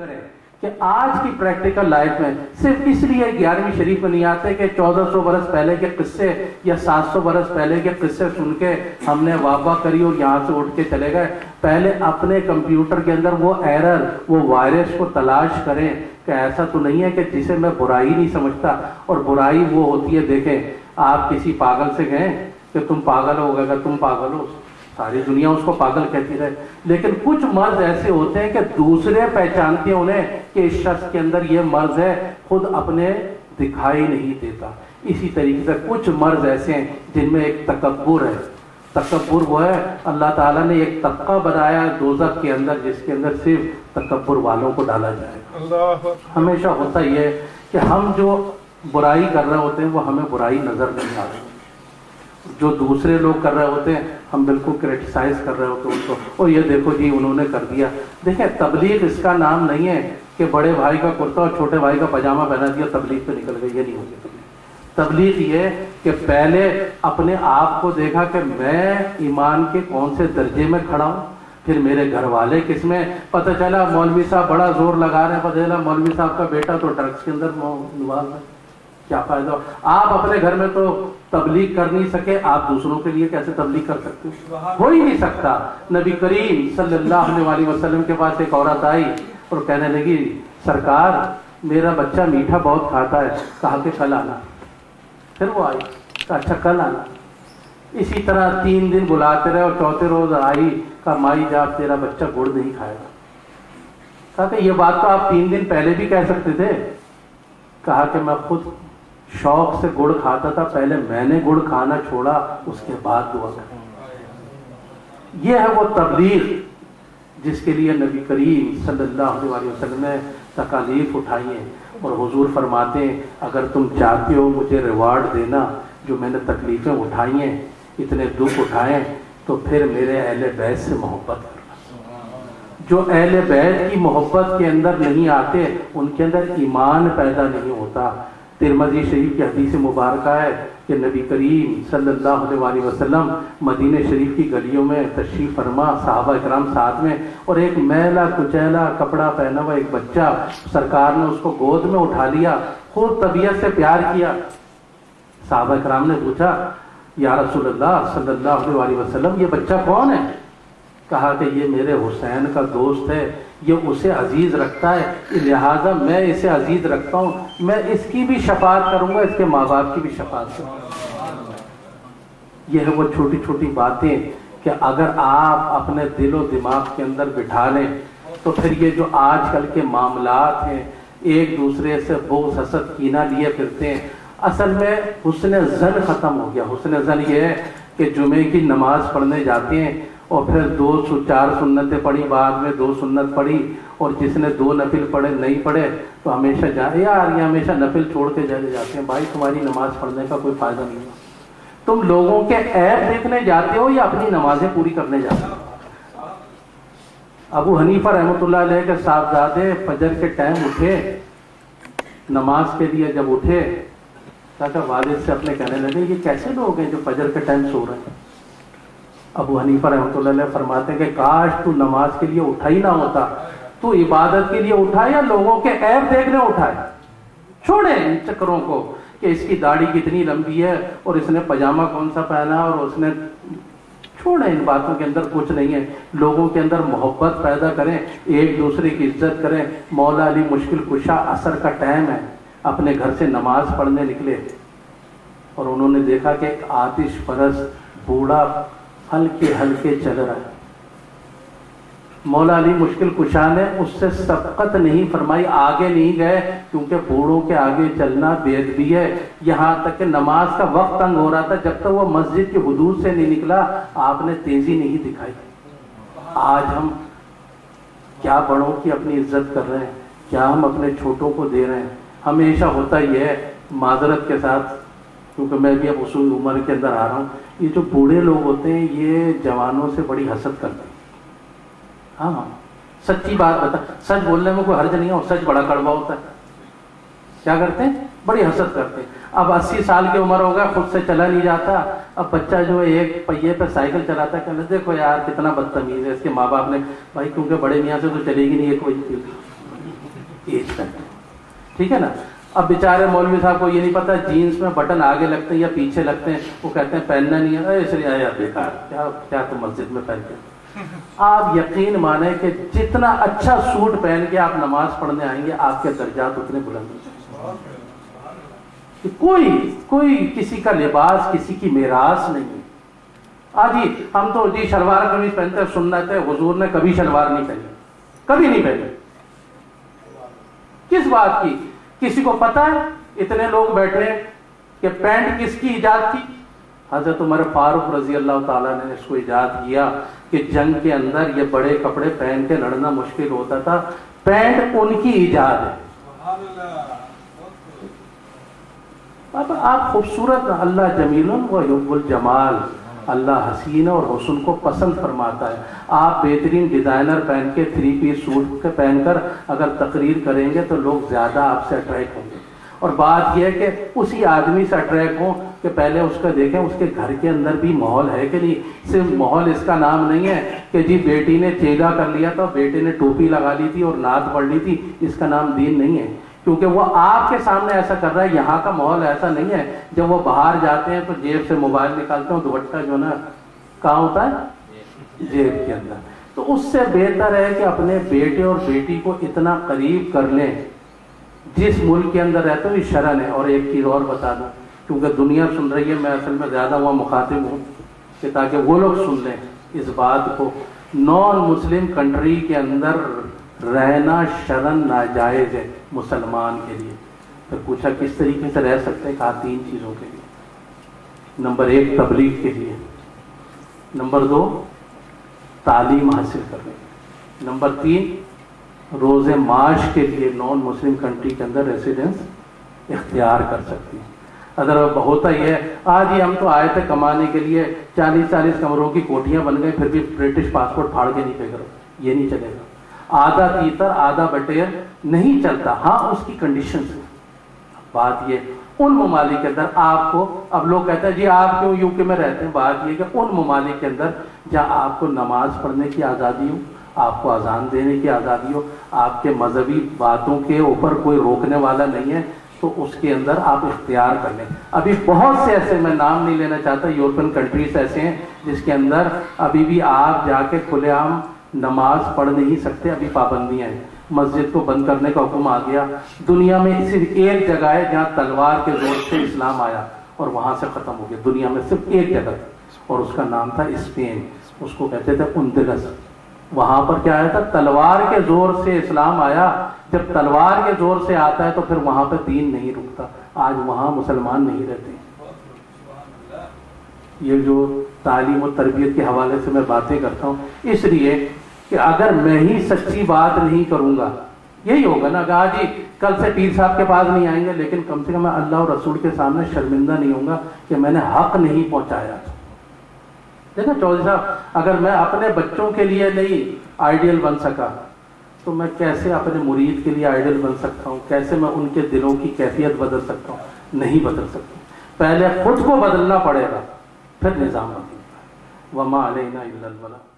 کریں کہ آج کی پریکٹیکل لائف میں صرف اس لیے 11ویں شریف میں نہیں آتے کہ 1400 برس پہلے کے قصے یا 700 برس پہلے کے قصے سن کے ہم نے واہ واہ کری اور یہاں سے اٹھ کے چلے گئے. پہلے اپنے کمپیوٹر کے اندر وہ ایرر، وہ وائرس کو تلاش کریں کہ ایسا تو نہیں ہے کہ جسے میں برائی نہیں سمجھتا. اور برائی وہ ہوتی ہے، دیکھیں آپ کسی پاگل سے کہیں کہ تم پاگل ہو گئے، اگر تم پاگل ہو ساری دنیا اس کو پاگل کہتی رہے. لیکن کچھ مرض ایسے ہوتے ہیں کہ دوسرے پہچانتے ہیں انہیں کہ اس شخص کے اندر یہ مرض ہے، خود اپنے دکھائی نہیں دیتا. اسی طریقے سے کچھ مرض ایسے ہیں جن میں ایک تکبر ہے. تکبر وہ ہے، اللہ تعالیٰ نے ایک طبقہ بنایا دوزخ کے اندر جس کے اندر صرف تکبر والوں کو ڈالا جائے گا. ہمیشہ ہوتا یہ ہے کہ ہم جو برائی کر رہے ہوتے ہیں وہ ہمیں برائی نظر نہیں آ رہی، جو دوسرے لوگ کر رہے ہوتے ہیں ہم بالکل کریٹیسائز کر رہے ہوتے ہیں ان کو، اور یہ دیکھو جی انہوں نے کر دیا. دیکھیں تبلیغ اس کا نام نہیں ہے کہ بڑے بھائی کا کرتا اور چھوٹے بھائی کا پاجامہ پہنا دیا تبلیغ پہ نکل گئی. یہ نہیں ہوگی تبلیغ. یہ کہ پہلے اپنے آپ کو دیکھا کہ میں ایمان کے کون سے درجے میں کھڑا ہوں، پھر میرے گھر والے کس میں. پتہ چلا مولوی صاحب بڑا زور لگا رہے ہیں، پتہ چلا مولوی صاحب کا بیٹا تو ڈرگس کے اندر نواز ہے. کیا فائدہ؟ آپ اپنے گھر میں تو تبلیغ کر نہیں سکے، آپ دوسروں کے لیے کیسے تبلیغ کر سکتے؟ ہو ہی نہیں سکتا. نبی کریم صلی اللہ علیہ وسلم کے پاس ایک عورت آئی اور کہنے لگی سرکار میرا بچہ میٹھا بہت کھاتا ہے. کہا کہ کل آنا. پھر وہ آئی، کہا اچھا کل آنا. اسی طرح 3 دن بلاتے رہے اور چوتھے روز آئی. کہا مائی جاب تیرا بچہ گڑ نہیں کھائے گا. کہا کہ یہ بات تو آپ 3 دن پہلے بھی کہہ سکتے تھے. کہا کہ میں خود شوق سے گڑ کھاتا تھا، پہلے میں نے گڑ کھانا چھوڑا اس کے بعد دعا کروں. یہ ہے وہ تبلیغ جس کے لیے نبی کریم صلی اللہ علیہ وسلم نے تکالیف اٹھائی ہیں. اور حضور فرماتے ہیں اگر تم چاہتے ہو مجھے ریوارڈ دینا جو میں نے تکلیفیں اٹھائی ہیں، اتنے دکھ اٹھائے ہیں، تو پھر میرے اہل بیت سے محبت کرنا. جو اہل بیت کی محبت کے اندر نہیں آتے ان کے اندر ایمان پیدا نہیں ہوتا. ترمذی شریف کی حدیث مبارکہ ہے کہ نبی کریم صلی اللہ علیہ وسلم مدینہ شریف کی گلیوں میں تشریف فرما، صحابہ اکرام ساتھ میں، اور ایک میلا کچیلا کپڑا پہنا ہوا ایک بچہ سرکار نے اس کو گود میں اٹھا لیا، خود طبیعت سے پیار کیا. صحابہ اکرام نے پوچھا یا رسول اللہ صلی اللہ علیہ وسلم یہ بچہ کون ہے؟ کہا کہ یہ میرے حسین کا دوست ہے، یہ اسے عزیز رکھتا ہے، لہذا میں اسے عزیز رکھتا ہوں، میں اس کی بھی شفاعت کروں گا، اس کے ماں باپ کی بھی شفاعت کروں گا. یہ ہے وہ چھوٹی چھوٹی باتیں کہ اگر آپ اپنے دل و دماغ کے اندر بٹھا لیں تو پھر یہ جو آج کل کے معاملات ہیں، ایک دوسرے سے بغض حسد کینہ لیے پھرتے ہیں، اصل میں حسن ظن ختم ہو گیا. حسن ظن یہ ہے کہ جمعے کی نماز پڑھنے جاتے ہیں اور پھر 4 سنتیں پڑھی، بعد میں 2 سنت پڑھی، اور جس نے 2 نفل پڑھے نہیں پڑھے تو ہمیشہ جائے یار یہ ہمیشہ نفل چھوڑ کے چلے جاتے ہیں. بھائی تمہاری نماز پڑھنے کا کوئی فائدہ نہیں ہوا. تم لوگوں کے عیب دیکھنے جاتے ہو یا اپنی نمازیں پوری کرنے جاتے ہو؟ ابو حنیفہ رحمۃ اللہ علیہ کے صاحبزادے فجر کے ٹائم اٹھے نماز کے لیے. جب اٹھے کہا والد سے اپنے کہنے لگے یہ کیسے لوگ ہیں جو فجر کے ٹائم سو رہے ہیں؟ ابو حنیفہ رحمۃ اللہ علیہ فرماتے ہیں کہ کاش تو نماز کے لیے اٹھا ہی نہ ہوتا، تو عبادت کے لیے اٹھا یا لوگوں کے عیب دیکھنے اٹھائے. چھوڑیں ان چکروں کو کہ اس کی داڑھی کتنی لمبی ہے اور اس نے پاجامہ کون سا پہنا اور اس نے، چھوڑیں ان باتوں کے اندر کچھ نہیں ہے. لوگوں کے اندر محبت پیدا کریں، ایک دوسرے کی عزت کریں. مولا علی مشکل کشا عصر کا ٹائم ہے، اپنے گھر سے نماز پڑھنے نکلے اور انہوں نے دیکھا کہ ایک آتش پرست بوڑھا ہلکے ہلکے چل رہا ہے. مولا علی مشکل کشا نے اس سے سبقت نہیں فرمائی، آگے نہیں گئے کیونکہ بوڑھوں کے آگے چلنا بے ادبی ہے. یہاں تک کہ نماز کا وقت تنگ ہو رہا تھا، جب تک وہ مسجد کی حدود سے نہیں نکلا آپ نے تیزی نہیں دکھائی. آج ہم کیا بڑوں کی اپنی عزت کر رہے ہیں، کیا ہم اپنے چھوٹوں کو دے رہے ہیں. ہمیشہ ہوتا یہ ہے، معذرت کے ساتھ کیونکہ میں بھی اب اصول عمر کے اندر آ رہا ہوں، یہ جو بوڑھے لوگ ہوتے ہیں یہ جوانوں سے بڑی حسد کرتے ہیں. ہاں سچی بات بتا، سچ بولنے میں کوئی حرج نہیں ہے، اور سچ بڑا کڑوا ہوتا ہے. کیا کرتے ہیں؟ بڑی حسد کرتے ہیں. اب 80 سال کی عمر ہوگا، خود سے چلا نہیں جاتا، اب بچہ جو ہے ایک پہیے پہ سائیکل چلاتا ہے، کہنے دیکھو یار کتنا بدتمیز ہے. اس کے ماں باپ نے، بھائی کیونکہ بڑے میاں سے تو چلے گی نہیں یہ کوئی چیز. ایج کرتے ہیں, ٹھیک ہے نا. اب بیچارے مولوی صاحب کو یہ نہیں پتا جینس میں بٹن آگے لگتے ہیں یا پیچھے لگتے ہیں, وہ کہتے ہیں پہننا نہیں ہے, اس لیے آیا بیکار, کیا تم مسجد میں پہنتے ہیں. آپ یقین مانیں کہ جتنا اچھا سوٹ پہن کے آپ نماز پڑھنے آئیں گے آپ کے درجات اتنے بلند ہو جائیں گے. کوئی کسی کا لباس کسی کی میراث نہیں ہے. جی ہم تو جی شلوار قمیض پہنتے ہیں, سنت ہے, حضور نے کبھی شلوار نہیں پہنی, کبھی نہیں پہنی. کس بات کی؟ کسی کو پتا ہے اتنے لوگ بیٹھے ہیں کہ پینٹ کس کی ایجاد کی؟ حضرت عمر فاروق رضی اللہ تعالیٰ نے اس کو ایجاد کیا کہ جنگ کے اندر یہ بڑے کپڑے پہن کے لڑنا مشکل ہوتا تھا, پینٹ ان کی ایجاد ہے. اب آپ خوبصورت, اللہ جمیل و یحب الجمال, اللہ حسین اور حسن کو پسند فرماتا ہے. آپ بہترین ڈیزائنر پہن کے 3 پیس سوٹ پہن کر اگر تقریر کریں گے تو لوگ زیادہ آپ سے اٹریکٹ ہوں گے. اور بات یہ ہے کہ اسی آدمی سے اٹریکٹ ہوں کہ پہلے اس کو دیکھیں اس کے گھر کے اندر بھی ماحول ہے کہ نہیں. صرف ماحول اس کا نام نہیں ہے کہ جی بیٹی نے چیلا کر لیا تھا, بیٹے نے ٹوپی لگا لی تھی اور نعت پڑھ لی تھی, اس کا نام دین نہیں ہے. کیونکہ وہ آپ کے سامنے ایسا کر رہا ہے, یہاں کا ماحول ایسا نہیں ہے. جب وہ باہر جاتے ہیں تو جیب سے موبائل نکالتے ہیں, دوپٹہ جو نا کہاں ہوتا ہے؟ جیب کے اندر. تو اس سے بہتر ہے کہ اپنے بیٹے اور بیٹی کو اتنا قریب کر لیں. جس ملک کے اندر رہتے ہو یہ شرن ہے. اور ایک چیز اور بتا دوں, کیونکہ دنیا سن رہی ہے, میں اصل میں زیادہ وہاں مخاطب ہوں کہ تاکہ وہ لوگ سن لیں اس بات کو. نان مسلم کنٹری کے اندر رہنا شرن ناجائز ہے مسلمان کے لیے. پھر پوچھا کس طریقے سے رہ سکتے ہیں؟ کہا 3 چیزوں کے لیے. نمبر 1 تبلیغ کے لیے, نمبر 2 تعلیم حاصل کرنے, نمبر 3 روز معاش کے لیے نان مسلم کنٹری کے اندر ریسیڈنس اختیار کر سکتی ہیں. ادر ہوتا ہی ہے آج ہی ہم تو آئے تھے کمانے کے لیے, 40 کمروں کی کوٹیاں بن گئی, پھر بھی برٹش پاسپورٹ پھاڑ کے نہیں پھینک رہا. یہ نہیں چلے گا. آدھا تیتر آدھا بٹیر نہیں چلتا. ہاں اس کی کنڈیشنز ہیں. بات یہ ان ممالک کے اندر آپ کو, اب لوگ کہتے ہیں جی آپ کیوں یو کے میں رہتے ہیں, بات یہ کہ ان ممالک کے اندر جہاں آپ کو نماز پڑھنے کی آزادی ہو, آپ کو اذان دینے کی آزادی ہو, آپ کے مذہبی باتوں کے اوپر کوئی روکنے والا نہیں ہے, تو اس کے اندر آپ اختیار کر لیں. ابھی بہت سے ایسے, میں نام نہیں لینا چاہتا, یورپین کنٹریز ایسے ہیں جس کے اندر ابھی بھی آپ جا کے کھلے عام نماز پڑھ نہیں سکتے. ابھی پابندیاں ہیں. مسجد کو بند کرنے کا حکم آ گیا. دنیا میں صرف ایک جگہ ہے جہاں تلوار کے زور سے اسلام آیا اور وہاں سے ختم ہو گیا. دنیا میں صرف ایک جگہ تھی اور اس کا نام تھا اسپین. اس کو کہتے تھے اندلس. وہاں پر کیا آیا تھا؟ تلوار کے زور سے اسلام آیا. جب تلوار کے زور سے آتا ہے تو پھر وہاں پہ دین نہیں رکتا. آج وہاں مسلمان نہیں رہتے. یہ جو تعلیم و تربیت کے حوالے سے میں باتیں کرتا ہوں, اس لیے کہ اگر میں ہی سچی بات نہیں کروں گا, یہی ہوگا نا کہ جی کل سے پیر صاحب کے پاس نہیں آئیں گے, لیکن کم سے کم میں اللہ اور رسول کے سامنے شرمندہ نہیں ہوں گا کہ میں نے حق نہیں پہنچایا. دیکھا چودھری صاحب, اگر میں اپنے بچوں کے لیے نہیں آئیڈیل بن سکا تو میں کیسے اپنے مرید کے لیے آئیڈیل بن سکتا ہوں؟ کیسے میں ان کے دلوں کی کیفیت بدل سکتا ہوں؟ نہیں بدل سکتا. پہلے خود کو بدلنا پڑے گا, پھر نظام بدلے گا. وما علینا الا البلاغ.